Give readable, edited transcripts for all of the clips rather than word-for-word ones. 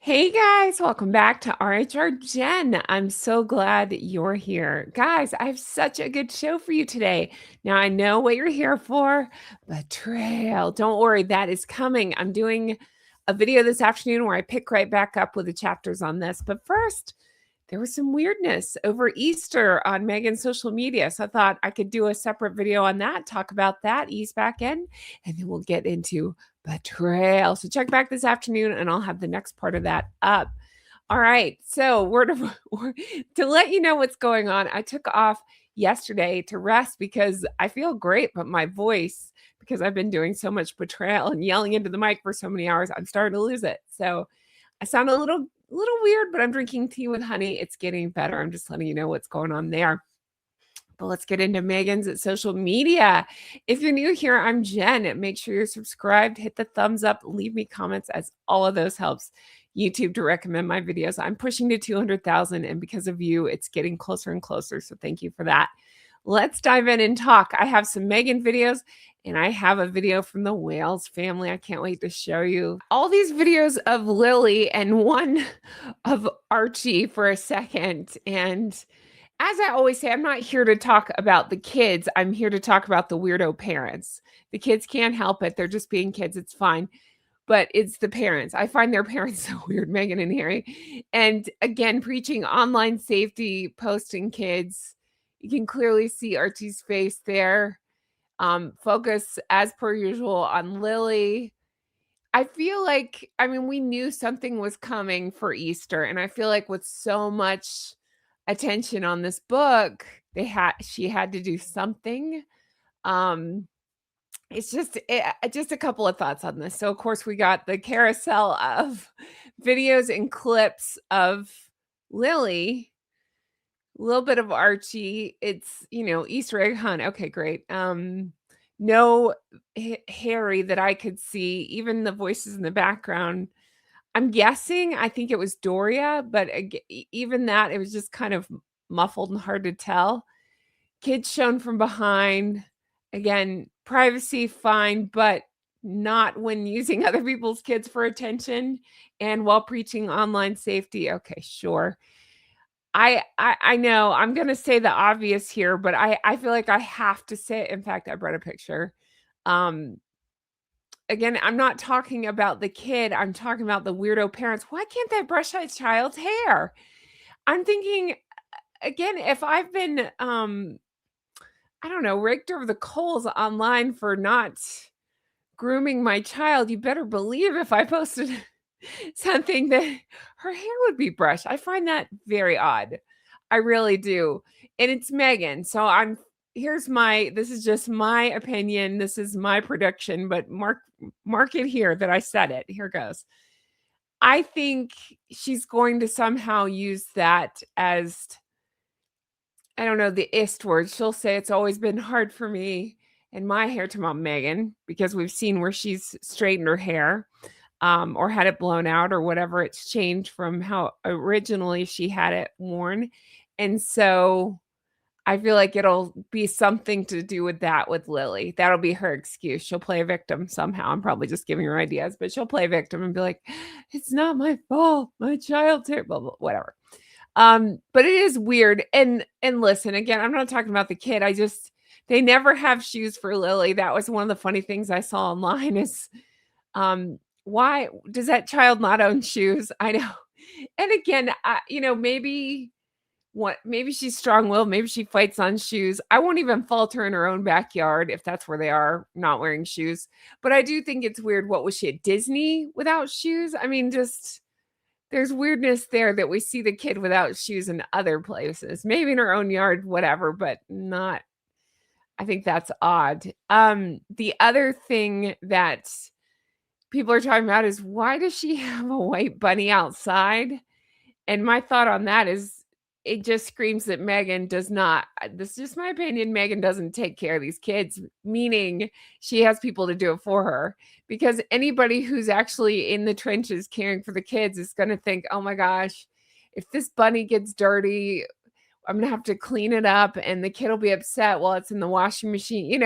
Hey guys, welcome back to RHR Jen. I'm so glad you're here. Guys, I have such a good show for you today. Now, I know what you're here for, betrayal. Don't worry, that is coming. I'm doing a video this afternoon where I pick right back up with the chapters on this. But first, there was some weirdness over Easter on Meghan's social media. So I thought I could do a separate video on that, talk about that, ease back in, and then we'll get into betrayal. So check back this afternoon and I'll have the next part of that up. All right. So to let you know what's going on, I took off yesterday to rest because I feel great, but my voice, because I've been doing so much betrayal and yelling into the mic for so many hours, I'm starting to lose it. So I sound a little weird, but I'm drinking tea with honey. It's getting better. I'm just letting you know what's going on there. But let's get into Meghan's social media. If you're new here, I'm Jen. Make sure you're subscribed, hit the thumbs up, leave me comments, as all of those helps YouTube to recommend my videos. I'm pushing to 200,000, and because of you, it's getting closer and closer. So thank you for that. Let's dive in and talk. I have some Meghan videos, and I have a video from the Wales family. I can't wait to show you all these videos of Lily and one of Archie for a second. And as I always say, I'm not here to talk about the kids. I'm here to talk about the weirdo parents. The kids can't help it. They're just being kids. It's fine. But it's the parents. I find their parents so weird, Meghan and Harry. And again, preaching online safety, posting kids. You can clearly see Archie's face there. Focus, as per usual, on Lily. I feel like, we knew something was coming for Easter. And I feel like with so much attention on this book, she had to do something. It's just a couple of thoughts on this. So of course we got the carousel of videos and clips of Lily, a little bit of Archie. It's, Easter egg hunt. Okay, great. No Harry that I could see, even the voices in the background. I'm guessing, I think it was Doria, but even that, it was just kind of muffled and hard to tell. Kids shown from behind. Again, privacy, fine, but not when using other people's kids for attention and while preaching online safety. Okay, sure. I know I'm gonna say the obvious here, but I feel like I have to say it. In fact, I brought a picture. Um, Again, I'm not talking about the kid, I'm talking about the weirdo parents. Why can't they brush that child's hair? I'm thinking, again, if I've been, I don't know, raked over the coals online for not grooming my child, you better believe if I posted something that her hair would be brushed. I find that very odd. I really do. And it's Meghan. So this is just my opinion. This is my prediction, but mark it here that I said it. Here goes. I think she's going to somehow use that as, I don't know, the ist word. She'll say it's always been hard for me and my hair to mom Meghan, because we've seen where she's straightened her hair, or had it blown out or whatever. It's changed from how originally she had it worn. And so I feel like it'll be something to do with that with Lily. That'll be her excuse. She'll play a victim somehow. I'm probably just giving her ideas, but she'll play a victim and be like, it's not my fault. My child's hair, blah, blah, whatever. But it is weird. And listen, again, I'm not talking about the kid. They never have shoes for Lily. That was one of the funny things I saw online is, why does that child not own shoes? I know. And again, maybe she's strong-willed, maybe she fights on shoes. I won't even fault her in her own backyard if that's where they are, not wearing shoes. But I do think it's weird. What was she at Disney without shoes? Just there's weirdness there that we see the kid without shoes in other places, maybe in her own yard, whatever, but not. I think that's odd. The other thing that people are talking about is, why does she have a white bunny outside? And my thought on that is, it just screams that Meghan does not, this is just my opinion, Meghan doesn't take care of these kids, meaning she has people to do it for her. Because anybody who's actually in the trenches caring for the kids is going to think, oh my gosh, if this bunny gets dirty, I'm going to have to clean it up and the kid will be upset while it's in the washing machine.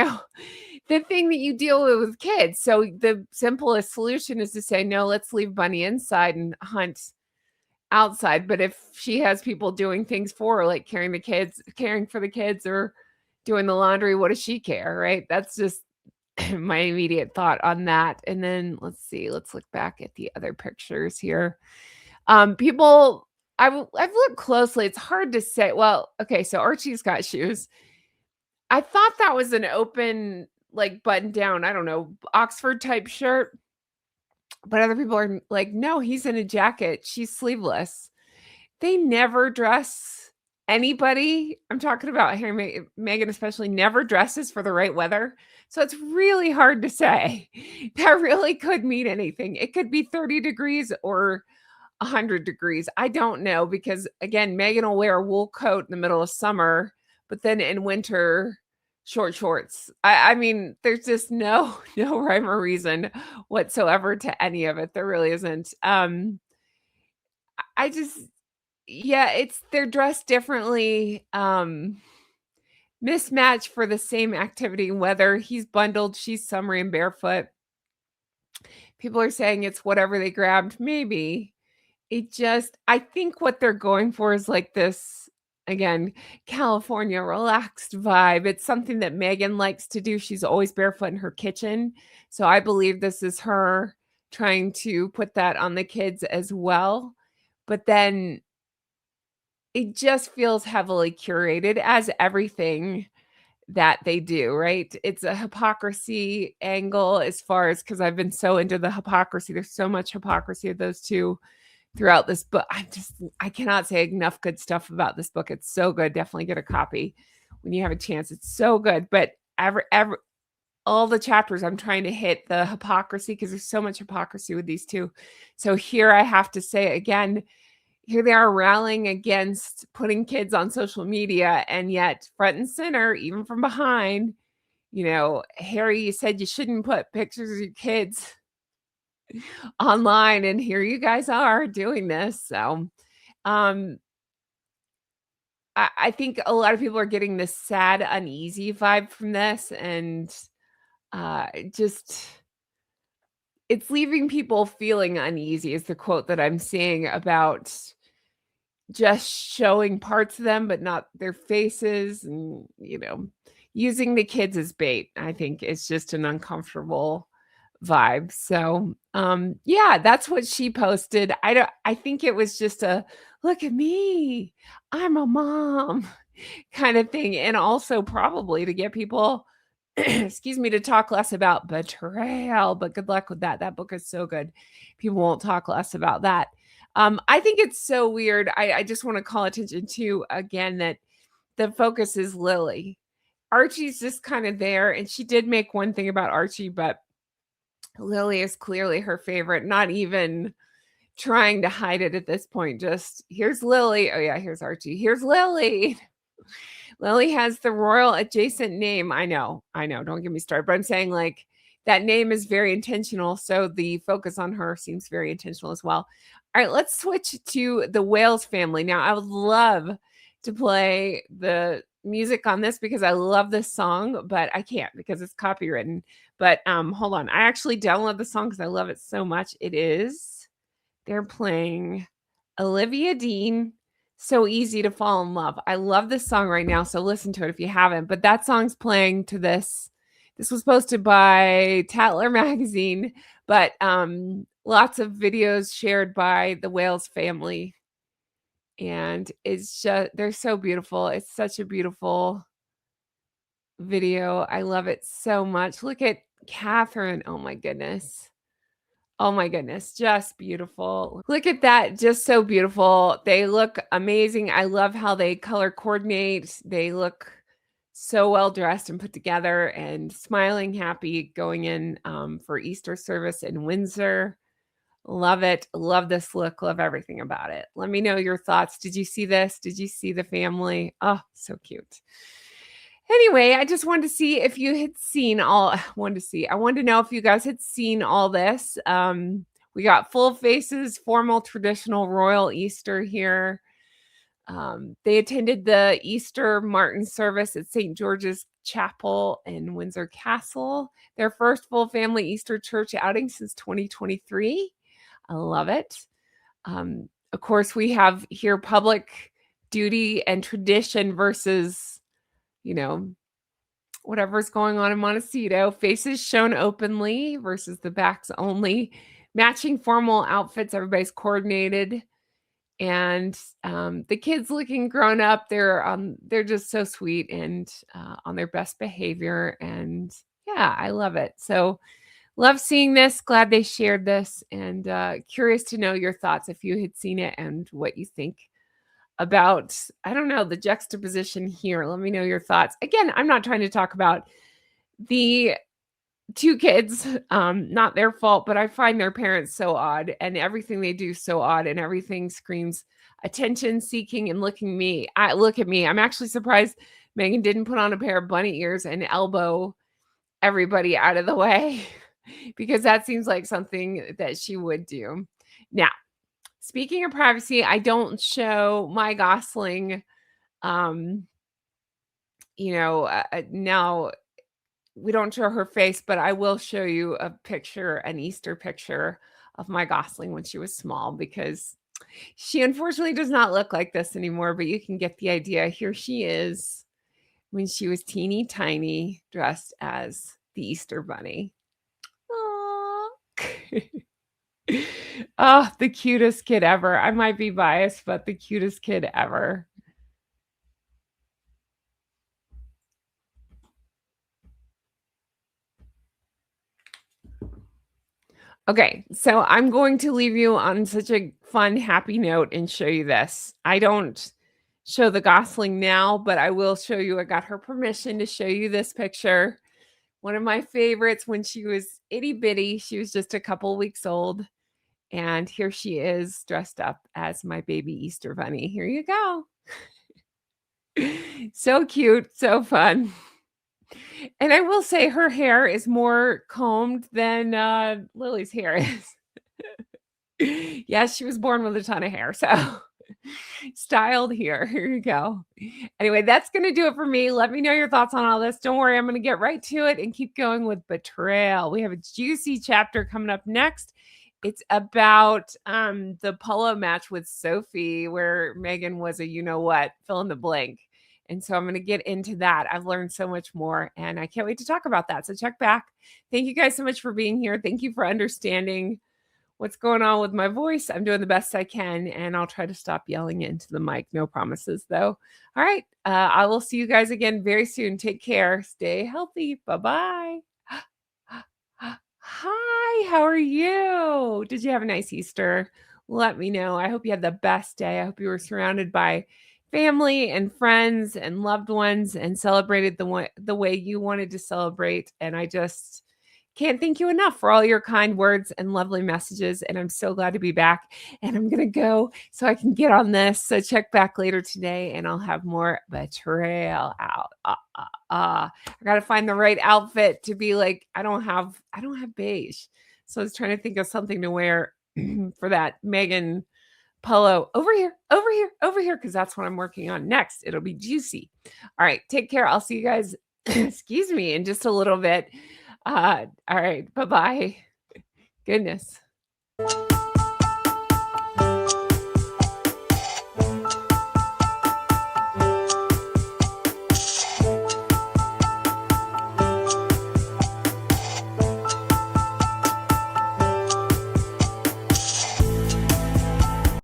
the thing that you deal with kids. So the simplest solution is to say, no, let's leave Bunny inside and hunt outside. But if she has people doing things for her, like caring for the kids or doing the laundry, what does she care? Right. That's just my immediate thought on that. And then let's see, let's look back at the other pictures here. People, I've looked closely. It's hard to say. Well, okay, so Archie's got shoes. I thought that was an open, like button down, I don't know, Oxford type shirt. But other people are like, no, he's in a jacket. She's sleeveless. They never dress anybody. I'm talking about Harry, Meghan especially, never dresses for the right weather. So it's really hard to say. That really could mean anything. It could be 30 degrees or 100 degrees. I don't know because, again, Meghan will wear a wool coat in the middle of summer, but then in winter, short shorts. I mean, there's just no rhyme or reason whatsoever to any of it. There really isn't. I just yeah, they're dressed differently, mismatched for the same activity, whether he's bundled, she's summery and barefoot. People are saying it's whatever they grabbed, maybe. I think what they're going for is like this, again, California relaxed vibe. It's something that Meghan likes to do. She's always barefoot in her kitchen. So I believe this is her trying to put that on the kids as well. But then it just feels heavily curated, as everything that they do, right? It's a hypocrisy angle as far as, because I've been so into the hypocrisy. There's so much hypocrisy of those two throughout this book. I cannot say enough good stuff about this book. It's so good. Definitely get a copy when you have a chance. It's so good. But all the chapters I'm trying to hit the hypocrisy, because there's so much hypocrisy with these two. So here I have to say again, here they are rallying against putting kids on social media, and yet front and center, even from behind, Harry, you said you shouldn't put pictures of your kids online, and here you guys are doing this. So I think a lot of people are getting this sad, uneasy vibe from this, and just it's leaving people feeling uneasy is the quote that I'm seeing about just showing parts of them, but not their faces, and using the kids as bait. I think it's just an uncomfortable vibe. So yeah, that's what she posted. I think it was just a look at me, I'm a mom kind of thing, and also probably to get people excuse me, to talk less about betrayal. But good luck with that book is so good, people won't talk less about that. I think it's so weird. I just want to call attention to, again, that the focus is Lily. Archie's just kind of there, and she did make one thing about Archie, but Lily is clearly her favorite, not even trying to hide it at this point. Just here's Lily. Oh yeah, here's Archie. Here's Lily. Lily has the royal adjacent name. I know. Don't get me started. But I'm saying, like, that name is very intentional. So the focus on her seems very intentional as well. All right, let's switch to the Wales family. Now, I would love to play the music on this because I love this song, but I can't because it's copywritten. But hold on. I actually download the song because I love it so much. They're playing Olivia Dean, So Easy to Fall in Love. I love this song right now, so listen to it if you haven't. But that song's playing to this. This was posted by Tatler magazine, but lots of videos shared by the Wales family. And it's just, they're so beautiful. It's such a beautiful video. I love it so much. Look at Catherine. Oh my goodness. Oh my goodness, just beautiful. Look at that, just so beautiful. They look amazing. I love how they color coordinate. They look so well dressed and put together and smiling, happy, going in for Easter service in Windsor. Love it. Love this look. Love everything about it. Let me know your thoughts. Did you see this? Did you see the family? Oh, so cute. Anyway, I just wanted to see if you had seen I wanted to know if you guys had seen all this. We got full faces, formal, traditional royal Easter here. They attended the Easter Martin service at St. George's Chapel in Windsor Castle, their first full family Easter church outing since 2023. I love it. Of course, we have here public duty and tradition versus, you know, whatever's going on in Montecito. Faces shown openly versus the backs only. Matching formal outfits, everybody's coordinated. And the kids looking grown up, they're just so sweet and on their best behavior. And yeah, I love it. So love seeing this. Glad they shared this, and curious to know your thoughts if you had seen it and what you think about, I don't know, the juxtaposition here. Let me know your thoughts. Again, I'm not trying to talk about the two kids, not their fault, but I find their parents so odd and everything they do so odd, and everything screams attention seeking and look at me. I'm actually surprised Meghan didn't put on a pair of bunny ears and elbow everybody out of the way because that seems like something that she would do. Now, speaking of privacy, I don't show my Gosling, now we don't show her face, but I will show you a picture, an Easter picture of my Gosling when she was small, because she unfortunately does not look like this anymore, but you can get the idea. Here she is when she was teeny tiny, dressed as the Easter bunny. Aw. Oh, the cutest kid ever. I might be biased, but the cutest kid ever. Okay, so I'm going to leave you on such a fun, happy note and show you this. I don't show the Gosling now, but I will show you. I got her permission to show you this picture. One of my favorites when she was itty bitty. She was just a couple weeks old. And here she is dressed up as my baby Easter bunny. Here you go. So cute, so fun. And I will say her hair is more combed than Lily's hair is. Yes, she was born with a ton of hair, so styled here. Here you go. Anyway, that's going to do it for me. Let me know your thoughts on all this. Don't worry, I'm going to get right to it and keep going with betrayal. We have a juicy chapter coming up next. It's about the polo match with Sophie, where Meghan was a you-know-what, fill in the blank. And so I'm going to get into that. I've learned so much more, and I can't wait to talk about that. So check back. Thank you guys so much for being here. Thank you for understanding what's going on with my voice. I'm doing the best I can, and I'll try to stop yelling into the mic. No promises, though. All right. I will see you guys again very soon. Take care. Stay healthy. Bye-bye. Hi, how are you? Did you have a nice Easter? Let me know. I hope you had the best day. I hope you were surrounded by family and friends and loved ones and celebrated the way you wanted to celebrate. And I just can't thank you enough for all your kind words and lovely messages. And I'm so glad to be back. And I'm going to go so I can get on this. So check back later today and I'll have more betrayal out. I got to find the right outfit to be like, I don't have beige. So I was trying to think of something to wear for that Meghan polo. Over here, because that's what I'm working on next. It'll be juicy. All right, take care. I'll see you guys, excuse me, in just a little bit. All right, bye-bye. Goodness.